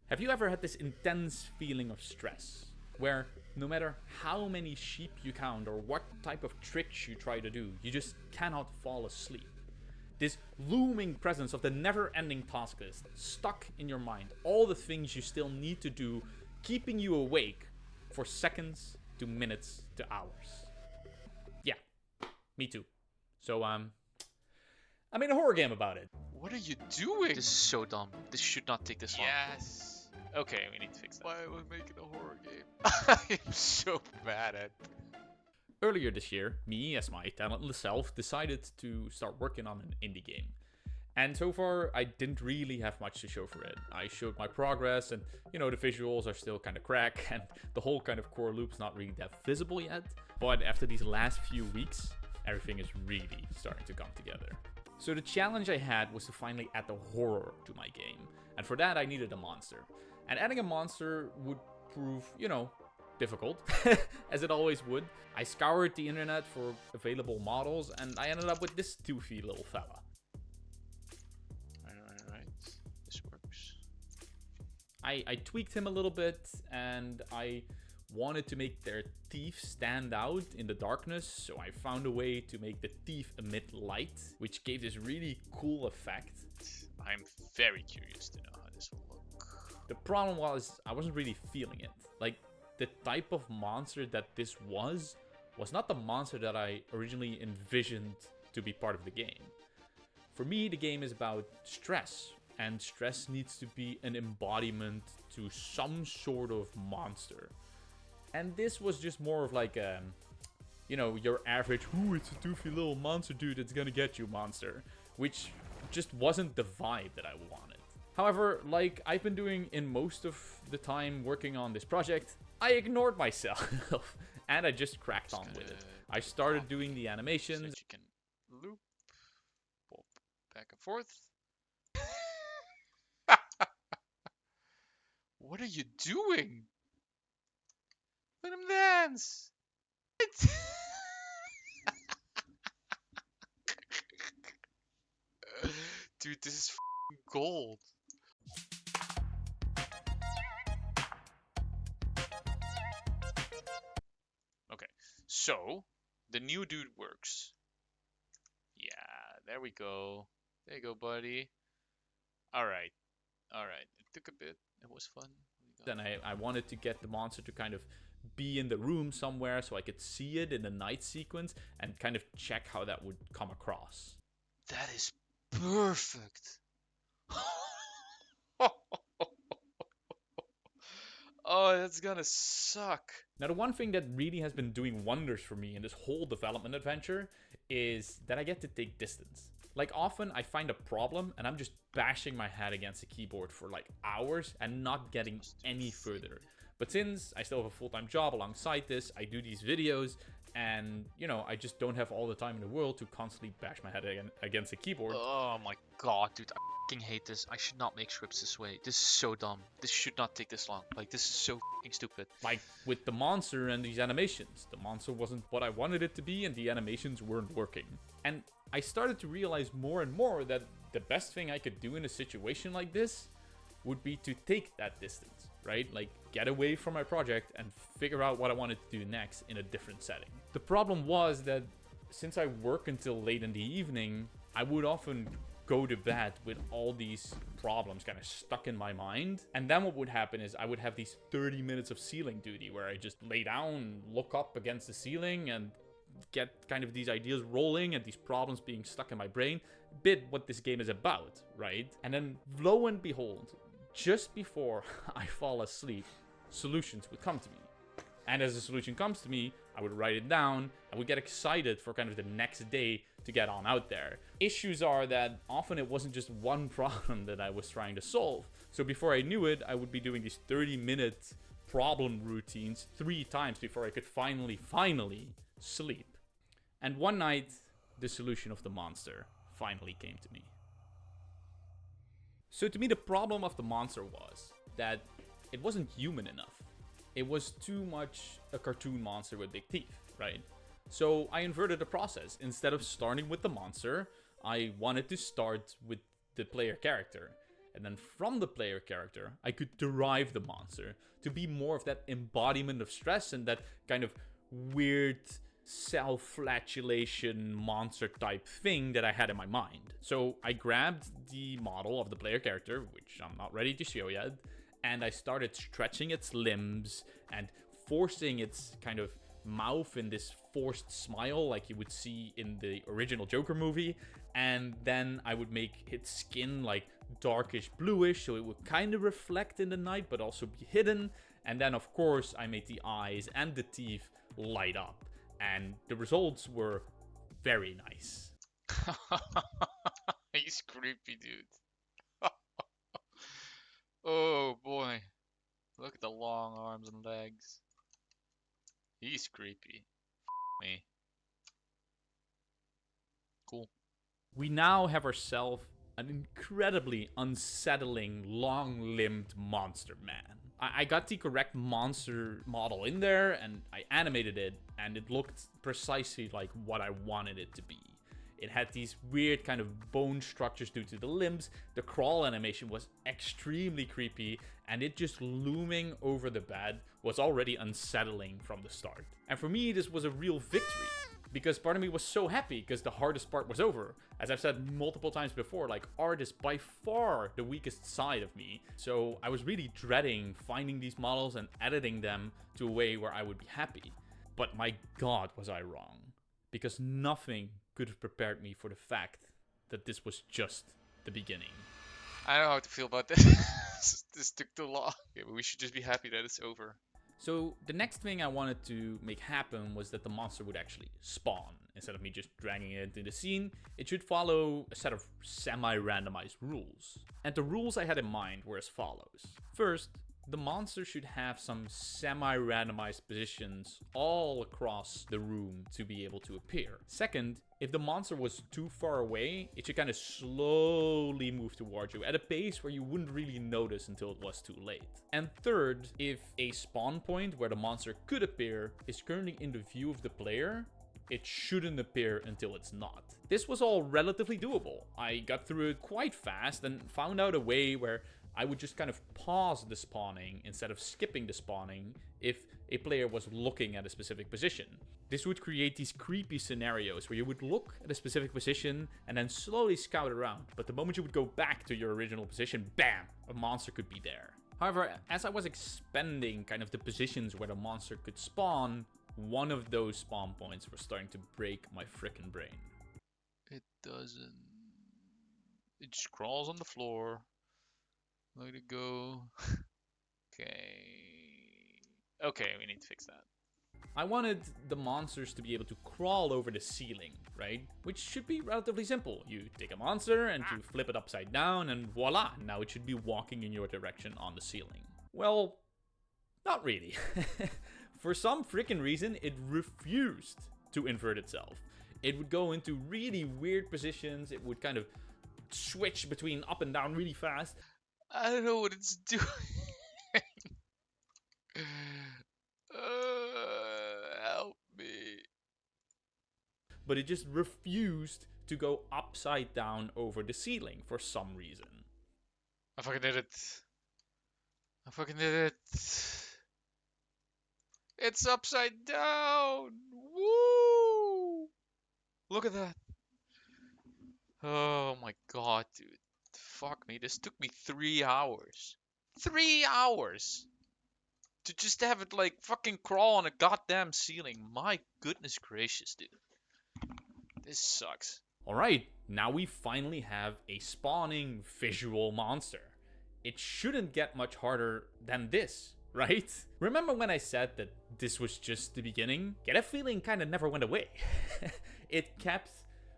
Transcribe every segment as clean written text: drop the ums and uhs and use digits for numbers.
Have you ever had this intense feeling of stress, where no matter how many sheep you count or what type of tricks you try to do, you just cannot fall asleep? This looming presence of the never-ending task list stuck in your mind, all the things you still need to do, keeping you awake for seconds to minutes to hours. Yeah, me too. So, I made a horror game about it. What are you doing? This is so dumb. This should not take this long. Yes. Okay, we need to fix that. Why are we making a horror game? I'm so mad at. Earlier this year, me, as my talentless self, decided to start working on an indie game. And so far, I didn't really have much to show for it. I showed my progress, and, you know, the visuals are still kind of crack, and the whole kind of core loop's not really that visible yet. But after these last few weeks, everything is really starting to come together. So the challenge I had was to finally add the horror to my game. And for that, I needed a monster. And adding a monster would prove, you know, difficult, as it always would. I scoured the internet for available models, and I ended up with this toothy little fella. Alright, this works. I tweaked him a little bit, and I wanted to make their teeth stand out in the darkness, so I found a way to make the teeth emit light, which gave this really cool effect. I'm very curious to know how this will look. The problem was, I wasn't really feeling it. Like, the type of monster that this was not the monster that I originally envisioned to be part of the game. For me, the game is about stress, and stress needs to be an embodiment to some sort of monster. And this was just more of like a, you know, your average, ooh, it's a doofy little monster dude that's gonna get you monster, which just wasn't the vibe that I wanted. However, like I've been doing in most of the time working on this project, I ignored myself and I just cracked on with it. I started doing the So animations. that you can loop, pop, back and forth. What are you doing? Let him dance. Dude, this is gold. Okay, so the new dude works. Yeah, there we go. There you go, buddy. Alright, alright. It took a bit. It was fun. Then I wanted to get the monster to kind of be in the room somewhere so I could see it in the night sequence and kind of check how that would come across. That is perfect. Oh, that's gonna suck. Now, the one thing that really has been doing wonders for me in this whole development adventure is that I get to take distance. Like, often I find a problem and I'm just bashing my head against the keyboard for like hours and not getting any further. But since I still have a full-time job alongside this, I do these videos, and, you know, I just don't have all the time in the world to constantly bash my head against the keyboard. Oh my god, dude, I fucking hate this. I should not make scripts this way. This is so dumb. This should not take this long. Like, this is so fucking stupid. Like with the monster and these animations. The monster wasn't what I wanted it to be, and the animations weren't working. And I started to realize more and more that the best thing I could do in a situation like this would be to take that distance, right? Like, get away from my project and figure out what I wanted to do next in a different setting. The problem was that since I work until late in the evening, I would often go to bed with all these problems kind of stuck in my mind. And then what would happen is I would have these 30 minutes of ceiling duty where I just lay down, look up against the ceiling, and get kind of these ideas rolling and these problems being stuck in my brain. Bit what this game is about, right? And then lo and behold, just before I fall asleep, solutions would come to me. And as a solution comes to me, I would write it down. I would get excited for kind of the next day to get on out there. Issues are that often it wasn't just one problem that I was trying to solve. So before I knew it, I would be doing these 30-minute problem routines 3 times before I could finally sleep. And one night, the solution of the monster finally came to me. So to me, the problem of the monster was that it wasn't human enough. It was too much a cartoon monster with big teeth, right? So I inverted the process. Instead of starting with the monster, I wanted to start with the player character. And then from the player character, I could derive the monster to be more of that embodiment of stress and that kind of weird self-flagellation monster type thing that I had in my mind. So I grabbed the model of the player character, which I'm not ready to show yet, and I started stretching its limbs and forcing its kind of mouth in this forced smile like you would see in the original Joker movie. And then I would make its skin like darkish bluish, so it would kind of reflect in the night but also be hidden. And then of course I made the eyes and the teeth light up, and the results were very nice. He's creepy, dude. Oh boy. Look at the long arms and legs. He's creepy. Me. Cool. We now have ourselves an incredibly unsettling, long-limbed monster man. I got the correct monster model in there, and I animated it, and it looked precisely like what I wanted it to be. It had these weird kind of bone structures due to the limbs. The crawl animation was extremely creepy, and it just looming over the bed was already unsettling from the start. And for me, this was a real victory, because part of me was so happy because the hardest part was over. As I've said multiple times before, like, art is by far the weakest side of me. So I was really dreading finding these models and editing them to a way where I would be happy. But my god, was I wrong. Because nothing could have prepared me for the fact that this was just the beginning. I don't know how to feel about this. This took too long. Yeah, but we should just be happy that it's over. So the next thing I wanted to make happen was that the monster would actually spawn. Instead of me just dragging it into the scene, it should follow a set of semi-randomized rules. And the rules I had in mind were as follows. First, the monster should have some semi-randomized positions all across the room to be able to appear. Second, if the monster was too far away, it should kind of slowly move towards you at a pace where you wouldn't really notice until it was too late. And third, if a spawn point where the monster could appear is currently in the view of the player, it shouldn't appear until it's not. This was all relatively doable. I got through it quite fast and found out a way where I would just kind of pause the spawning instead of skipping the spawning if a player was looking at a specific position. This would create these creepy scenarios where you would look at a specific position and then slowly scout around, but the moment you would go back to your original position, bam, a monster could be there. However, as I was expanding kind of the positions where the monster could spawn, one of those spawn points was starting to break my frickin' brain. It doesn't. It just crawls on the floor. Let it go. Okay, we need to fix that. I wanted the monsters to be able to crawl over the ceiling, right? Which should be relatively simple. You take a monster and you flip it upside down and voila, now it should be walking in your direction on the ceiling. Well, not really. For some freaking reason, it refused to invert itself. It would go into really weird positions. It would kind of switch between up and down really fast. I don't know what it's doing. Help me. But it just refused to go upside down over the ceiling for some reason. I fucking did it. I fucking did it. It's upside down. Woo! Look at that. Oh my god, dude. Fuck me. This took me 3 hours. 3 hours! To just have it like fucking crawl on a goddamn ceiling. My goodness gracious, dude. This sucks. Alright, now we finally have a spawning visual monster. It shouldn't get much harder than this, right? Remember when I said that this was just the beginning? Yeah, that feeling kind of never went away. It kept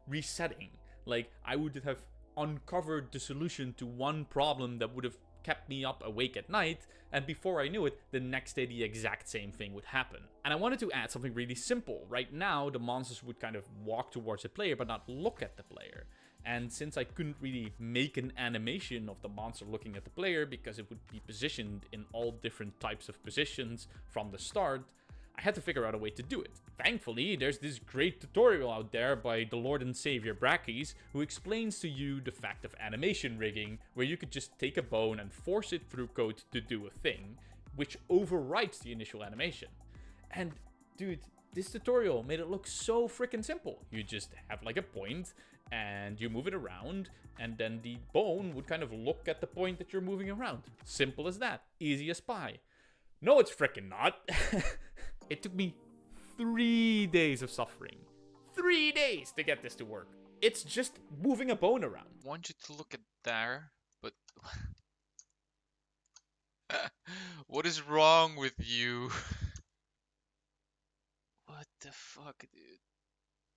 resetting. Like, I would have uncovered the solution to one problem that would have kept me up awake at night, and before I knew it, the next day the exact same thing would happen. And I wanted to add something really simple. Right now, the monsters would kind of walk towards the player, but not look at the player. And since I couldn't really make an animation of the monster looking at the player because it would be positioned in all different types of positions from the start, I had to figure out a way to do it. Thankfully, there's this great tutorial out there by the Lord and Savior Brackies who explains to you the fact of animation rigging, where you could just take a bone and force it through code to do a thing, which overwrites the initial animation. And dude, this tutorial made it look so freaking simple. You just have like a point and you move it around, and then the bone would kind of look at the point that you're moving around. Simple as that. Easy as pie. No, it's freaking not. It took me 3 days of suffering. 3 days to get this to work. It's just moving a bone around. I want you to look at there, but what is wrong with you? What the fuck, dude?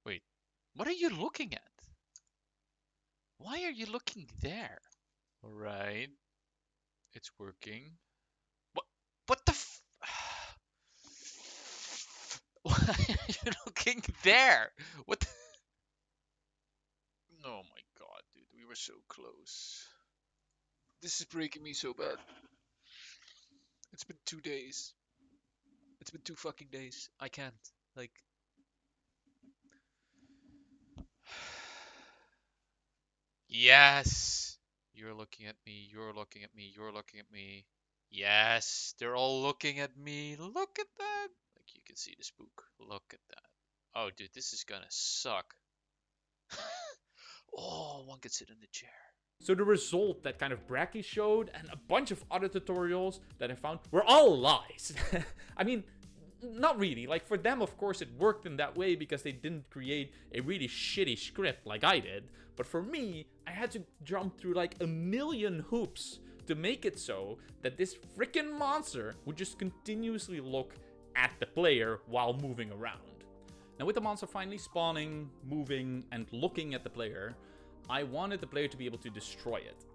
Wait, what are you looking at? Why are you looking there? Alright, it's working. What the f- Why are you looking there? What the Oh my god, dude, we were so close. This is breaking me so bad. It's been 2 days. It's been 2 fucking days. I can't. Like... Yes! You're looking at me, you're looking at me, you're looking at me. Yes! They're all looking at me. Look at that! Like, you can see the spook. Look at that. Oh, dude, this is gonna suck. Oh, one can sit in the chair. So the result that kind of Bracky showed and a bunch of other tutorials that I found were all lies. I mean, not really. Like, for them, of course, it worked in that way because they didn't create a really shitty script like I did. But for me, I had to jump through like a million hoops to make it so that this freaking monster would just continuously look at the player while moving around. Now, with the monster finally spawning, moving, and looking at the player, I wanted the player to be able to destroy it.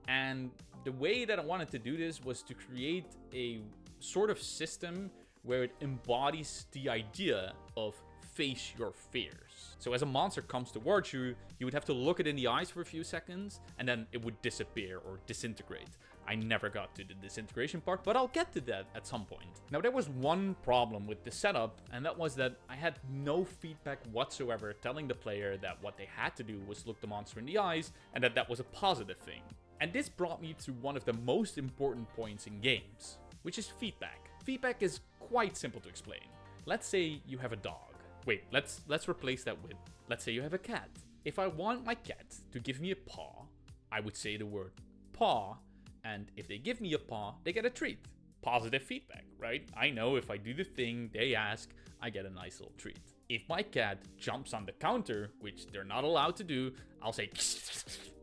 And the way that I wanted to do this was to create a sort of system where it embodies the idea of face your fears. So as a monster comes towards you, you would have to look it in the eyes for a few seconds, and then it would disappear or disintegrate. I never got to the disintegration part, but I'll get to that at some point. Now, there was one problem with the setup, and that was that I had no feedback whatsoever telling the player that what they had to do was look the monster in the eyes, and that that was a positive thing. And this brought me to one of the most important points in games, which is feedback. Feedback is quite simple to explain. Let's say you have a dog. Wait, let's replace that with, let's say you have a cat. If I want my cat to give me a paw, I would say the word paw, and if they give me a paw, they get a treat. Positive feedback, right? I know if I do the thing they ask, I get a nice little treat. If my cat jumps on the counter, which they're not allowed to do, I'll say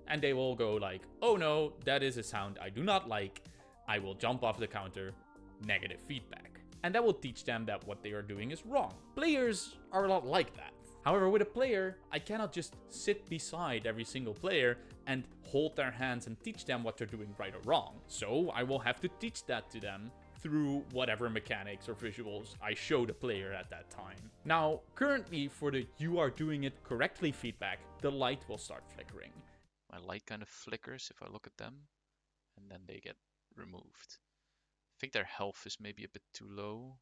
and they will go like, oh no, that is a sound I do not like. I will jump off the counter. Negative feedback. And that will teach them that what they are doing is wrong. Players are a lot like that. However, with a player, I cannot just sit beside every single player and hold their hands and teach them what they're doing right or wrong. So I will have to teach that to them through whatever mechanics or visuals I show the player at that time. Now, currently for the you are doing it correctly feedback, the light will start flickering. My light kind of flickers if I look at them, and then they get removed. I think their health is maybe a bit too low.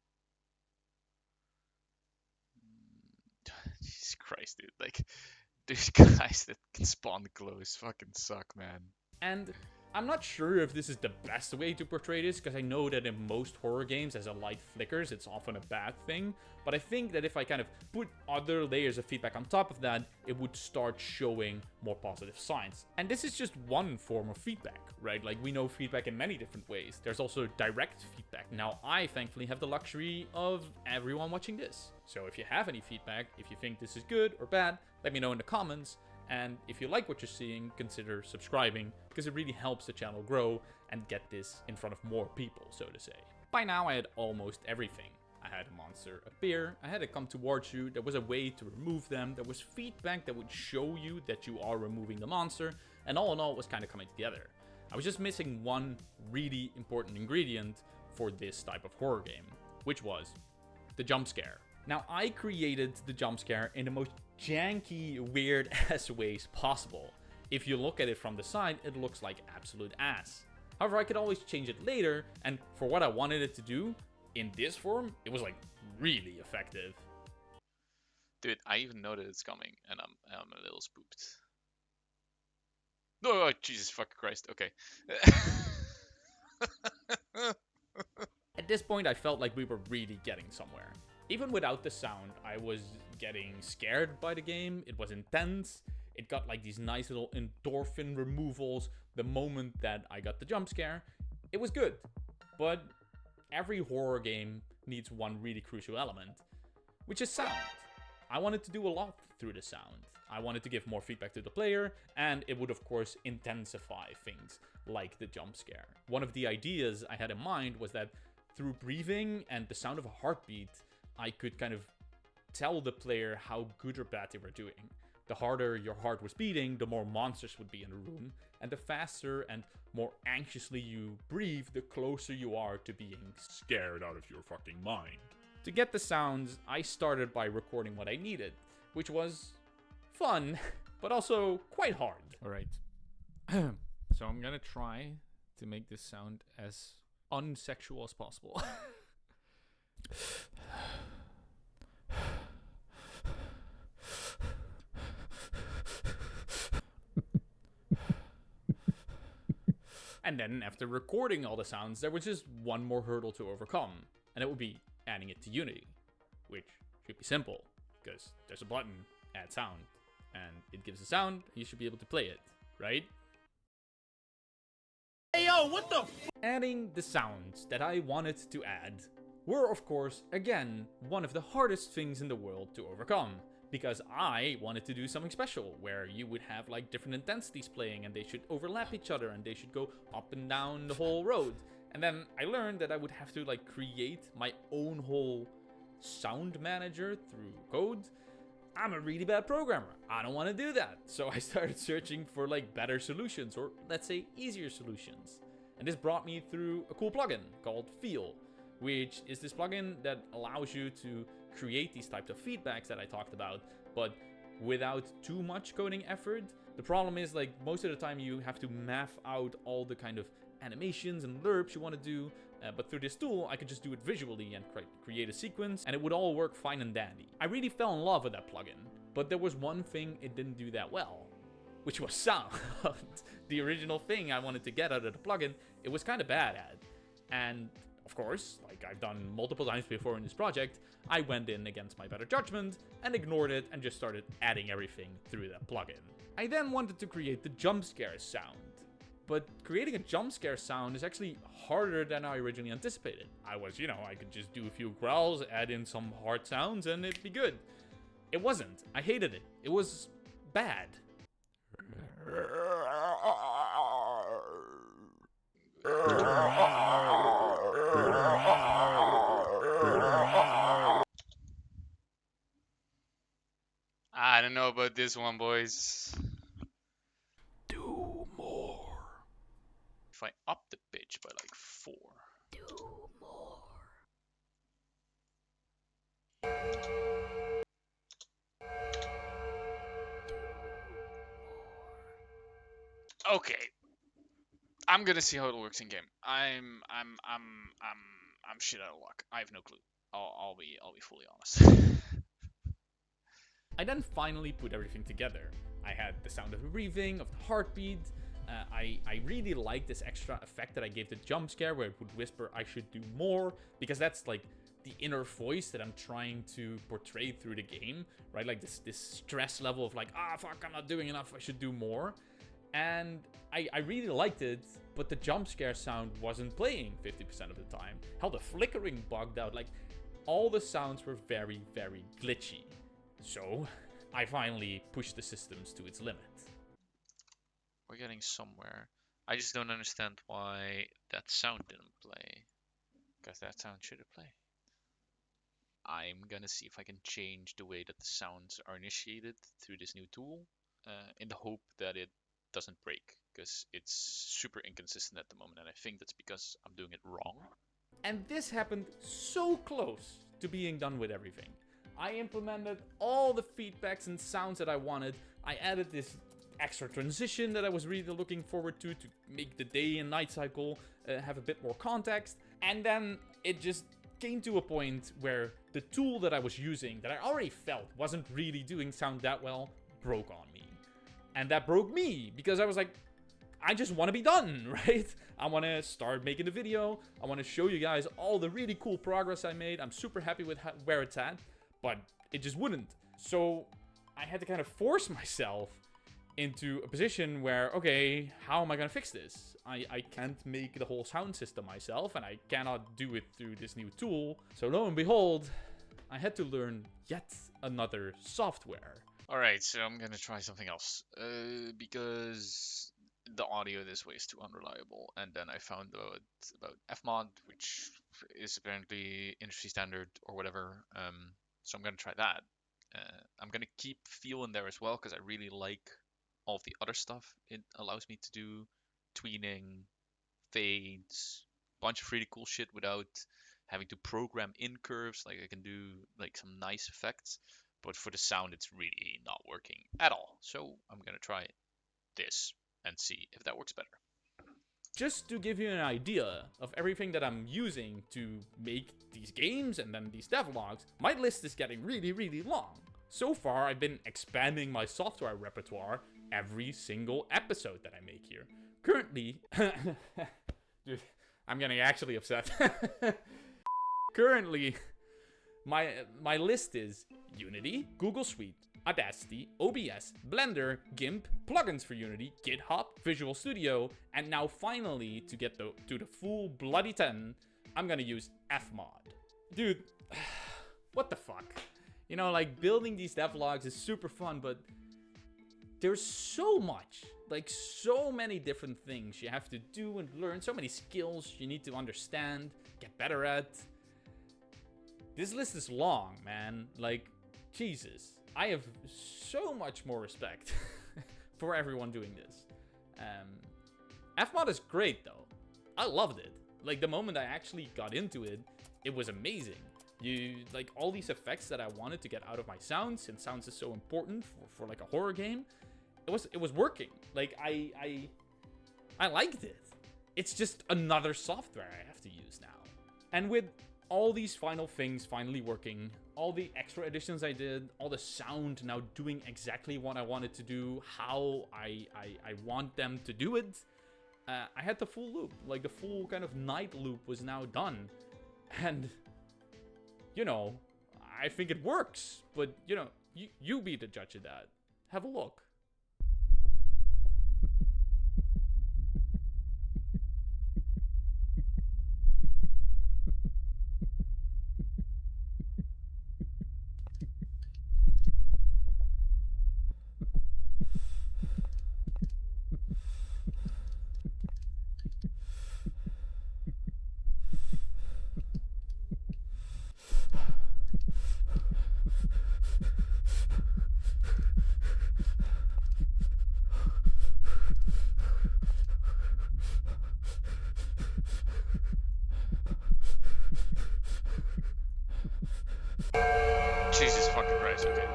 Jesus Christ, dude. Like, these guys that can spawn close fucking suck, man. And I'm not sure if this is the best way to portray this, because I know that in most horror games, as a light flickers, it's often a bad thing. But I think that if I kind of put other layers of feedback on top of that, it would start showing more positive signs. And this is just one form of feedback, right? Like, we know feedback in many different ways. There's also direct feedback. Now, I thankfully have the luxury of everyone watching this. So if you have any feedback, if you think this is good or bad, let me know in the comments. And if you like what you're seeing, consider subscribing, because it really helps the channel grow and get this in front of more people, so to say. By now, I had almost everything. I had a monster appear, I had it come towards you, there was a way to remove them, there was feedback that would show you that you are removing the monster, and all in all, it was kind of coming together. I was just missing one really important ingredient for this type of horror game, which was the jump scare. Now, I created the jump scare in the most janky, weird-ass ways possible. If you look at it from the side, it looks like absolute ass. However, I could always change it later, and for what I wanted it to do, in this form, it was like really effective. Dude, I even know that it's coming, and I'm a little spooked. Oh, Jesus fucking Christ. Okay. At this point, I felt like we were really getting somewhere. Even without the sound, I was getting scared by the game. It was intense. It got like these nice little endorphin removals the moment that I got the jump scare. It was good. But every horror game needs one really crucial element, which is sound. I wanted to do a lot through the sound. I wanted to give more feedback to the player, and it would of course intensify things like the jump scare. One of the ideas I had in mind was that through breathing and the sound of a heartbeat, I could kind of tell the player how good or bad they were doing. The harder your heart was beating, the more monsters would be in the room, and the faster and more anxiously you breathe, the closer you are to being scared out of your fucking mind. To get the sounds, I started by recording what I needed, which was fun, but also quite hard. Alright, so I'm gonna try to make this sound as unsexual as possible. And then after recording all the sounds, there was just one more hurdle to overcome, and it would be adding it to Unity, which should be simple, because there's a button, add sound, and it gives a sound, you should be able to play it, right? Hey yo, what the Adding the sounds that I wanted to add were, of course, again, one of the hardest things in the world to overcome. Because I wanted to do something special, where you would have like different intensities playing and they should overlap each other and they should go up and down the whole road. And then I learned that I would have to like create my own whole sound manager through code. I'm a really bad programmer. I don't want to do that. So I started searching for like better solutions, or let's say easier solutions. And this brought me through a cool plugin called Feel, which is this plugin that allows you to create these types of feedbacks that I talked about, but without too much coding effort. The problem is, like, most of the time you have to map out all the kind of animations and lerps you want to do, but through this tool I could just do it visually and create a sequence, and it would all work fine and dandy. I really fell in love with that plugin, but there was one thing it didn't do that well, which was sound. The original thing I wanted to get out of the plugin, it was kind of bad at. And of course, like I've done multiple times before in this project, I went in against my better judgment and ignored it and just started adding everything through that plugin. I then wanted to create the jump scare sound. But creating a jump scare sound is actually harder than I originally anticipated. I could just do a few growls, add in some hard sounds, and it'd be good. It wasn't. I hated it. It was bad. I don't know about this one, boys. Do more. If I up the pitch by like 4. Do more. Okay. I'm gonna see how it works in game. I'm shit out of luck. I have no clue. I'll be fully honest. I then finally put everything together. I had the sound of the breathing, of the heartbeat. I really liked this extra effect that I gave the jump scare, where it would whisper, I should do more, because that's like the inner voice that I'm trying to portray through the game, right? Like this stress level of like, fuck, I'm not doing enough, I should do more. And I really liked it, but the jump scare sound wasn't playing 50% of the time. Hell, the flickering bugged out. Like, all the sounds were very, very glitchy. So I finally pushed the systems to its limit. We're getting somewhere. I just don't understand why that sound didn't play. Because that sound should have played. I'm gonna see if I can change the way that the sounds are initiated through this new tool, in the hope that it doesn't break, because it's super inconsistent at the moment, and I think that's because I'm doing it wrong. And this happened so close to being done with everything. I implemented all the feedbacks and sounds that I wanted. I added this extra transition that I was really looking forward to make the day and night cycle have a bit more context. And then it just came to a point where the tool that I was using, that I already felt wasn't really doing sound that well, broke on me. And that broke me, because I was like, I just want to be done, right? I want to start making the video. I want to show you guys all the really cool progress I made. I'm super happy with where it's at, but it just wouldn't. So I had to kind of force myself into a position where, okay, how am I going to fix this? I can't make the whole sound system myself, and I cannot do it through this new tool. So lo and behold, I had to learn yet another software. Alright, so I'm gonna try something else. Because the audio this way is too unreliable. And then I found out about Fmod, which is apparently industry standard or whatever. So I'm gonna try that. I'm gonna keep Feel in there as well, because I really like all of the other stuff it allows me to do. Tweening, fades, bunch of really cool shit without having to program in curves. Like I can do like some nice effects, but for the sound it's really not working at all. So I'm gonna try this and see if that works better. Just to give you an idea of everything that I'm using to make these games and then these devlogs, my list is getting really, really long. So far, I've been expanding my software repertoire every single episode that I make here. Currently, dude, I'm getting actually upset. Currently, my list is Unity, Google Suite, Audacity, OBS, Blender, GIMP, plugins for Unity, GitHub, Visual Studio, and now finally, to get to the full bloody 10, I'm gonna use Fmod. Dude, what the fuck? You know, like, building these devlogs is super fun, but there's so much, like, so many different things you have to do and learn, so many skills you need to understand, get better at. This list is long, man. Like, Jesus. I have so much more respect for everyone doing this. Fmod is great, though. I loved it. Like, the moment I actually got into it, it was amazing. Like, all these effects that I wanted to get out of my sounds, and sounds is so important for like, a horror game, it was working. Like, I liked it. It's just another software I have to use now. And with all these final things finally working, all the extra additions I did, all the sound now doing exactly what I wanted to do, how I want them to do it, I had the full loop. Like, the full kind of night loop was now done. And, you know, I think it works. But, you know, you be the judge of that. Have a look. Jesus fucking Christ, okay.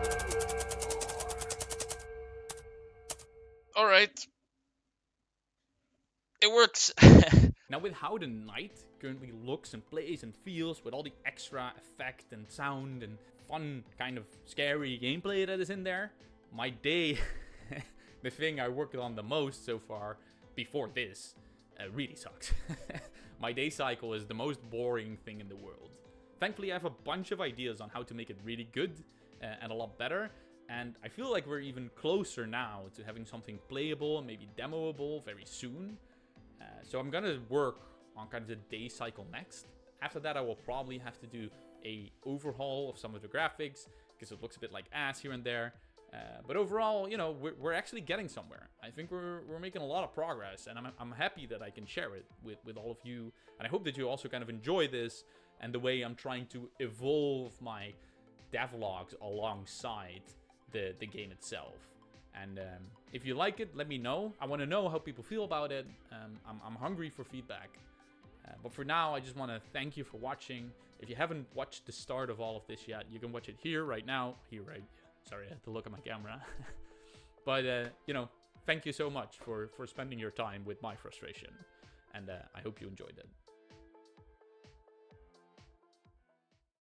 Alright. It works. Now, with how the night currently looks and plays and feels, with all the extra effect and sound and fun kind of scary gameplay that is in there, my day, the thing I worked on the most so far before this, really sucks. My day cycle is the most boring thing in the world. Thankfully, I have a bunch of ideas on how to make it really good and a lot better. And I feel like we're even closer now to having something playable and maybe demoable very soon. So I'm gonna work on kind of the day cycle next. After that, I will probably have to do a overhaul of some of the graphics, because it looks a bit like ass here and there. But overall, you know, we're actually getting somewhere. I think we're making a lot of progress, and I'm happy that I can share it with all of you. And I hope that you also kind of enjoy this and the way I'm trying to evolve my devlogs alongside the game itself. And if you like it, let me know. I want to know how people feel about it. I'm hungry for feedback. But for now, I just want to thank you for watching. If you haven't watched the start of all of this yet, you can watch it here right now. Here, right? Sorry, I had to look at my camera. But, you know, thank you so much for spending your time with my frustration. And I hope you enjoyed it.